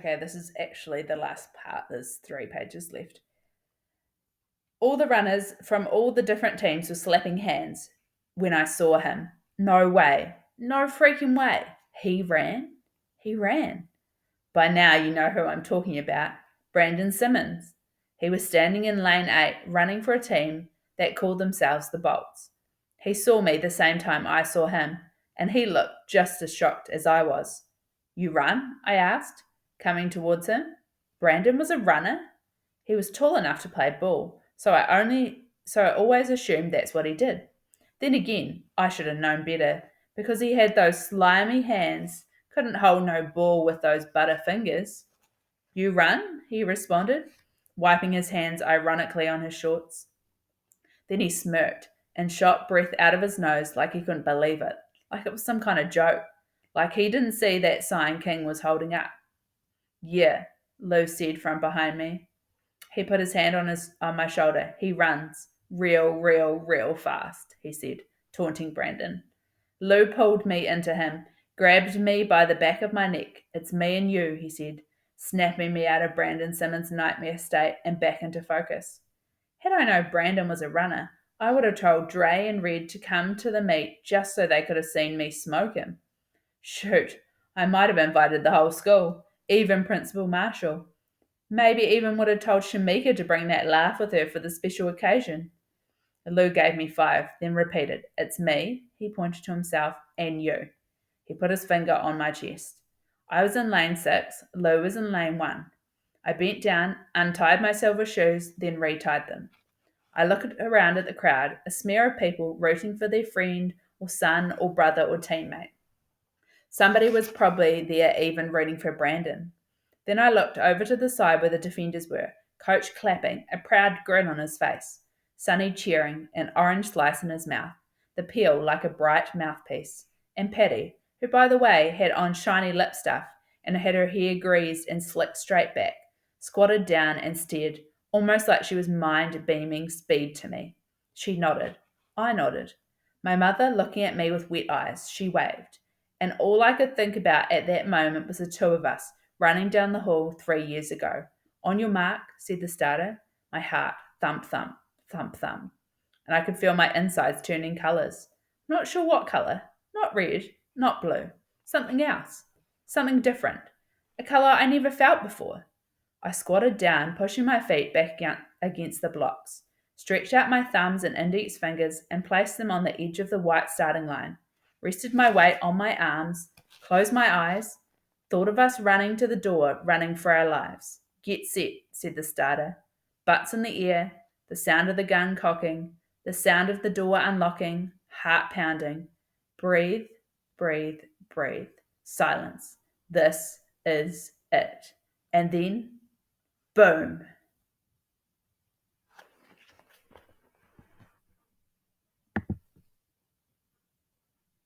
Okay, this is actually the last part. There's 3 pages left. All the runners from all the different teams were slapping hands when I saw him. No way. No freaking way. He ran. He ran. By now, you know who I'm talking about. Brandon Simmons. He was standing in lane 8, running for a team that called themselves the Bolts. He saw me the same time I saw him, and he looked just as shocked as I was. You run? I asked, coming towards him. Brandon was a runner? He was tall enough to play ball, so I always assumed that's what he did. Then again, I should have known better, because he had those slimy hands, couldn't hold no ball with those butter fingers. You run? He responded, wiping his hands ironically on his shorts. Then he smirked and shot breath out of his nose like he couldn't believe it, like it was some kind of joke, like he didn't see that sign King was holding up. Yeah, Lou said from behind me. He put his hand on my shoulder. He runs real fast, he said, taunting Brandon. Lou pulled me into him, grabbed me by the back of my neck. It's me and you, he said, snapping me out of Brandon Simmons' nightmare state and back into focus. Had I known Brandon was a runner, I would have told Dre and Red to come to the meet just so they could have seen me smoke him. Shoot, I might have invited the whole school, even Principal Marshall. Maybe even would have told Shamika to bring that laugh with her for the special occasion. Lou gave me 5, then repeated, It's me, he pointed to himself, and you. He put his finger on my chest. I was in lane 6, Lou was in lane 1. I bent down, untied my silver shoes, then retied them. I looked around at the crowd, a smear of people rooting for their friend or son or brother or teammate. Somebody was probably there even rooting for Brandon. Then I looked over to the side where the defenders were, Coach clapping, a proud grin on his face, Sonny cheering, an orange slice in his mouth, the peel like a bright mouthpiece, and Patty, who by the way had on shiny lip stuff and had her hair greased and slicked straight back, squatted down and stared, almost like she was mind beaming speed to me. She nodded. I nodded. My mother, looking at me with wet eyes, she waved. And all I could think about at that moment was the 2 of us running down the hall 3 years ago. On your mark, said the starter. My heart thump, thump, thump, thump. And I could feel my insides turning colours. Not sure what colour. Not red, not blue. Something else. Something different. A colour I never felt before. I squatted down, pushing my feet back against the blocks, stretched out my thumbs and index fingers and placed them on the edge of the white starting line, rested my weight on my arms, closed my eyes, thought of us running to the door, running for our lives. Get set, said the starter. Butts in the air, the sound of the gun cocking, the sound of the door unlocking, heart pounding. Breathe, breathe, breathe. Silence. This is it. And then, boom!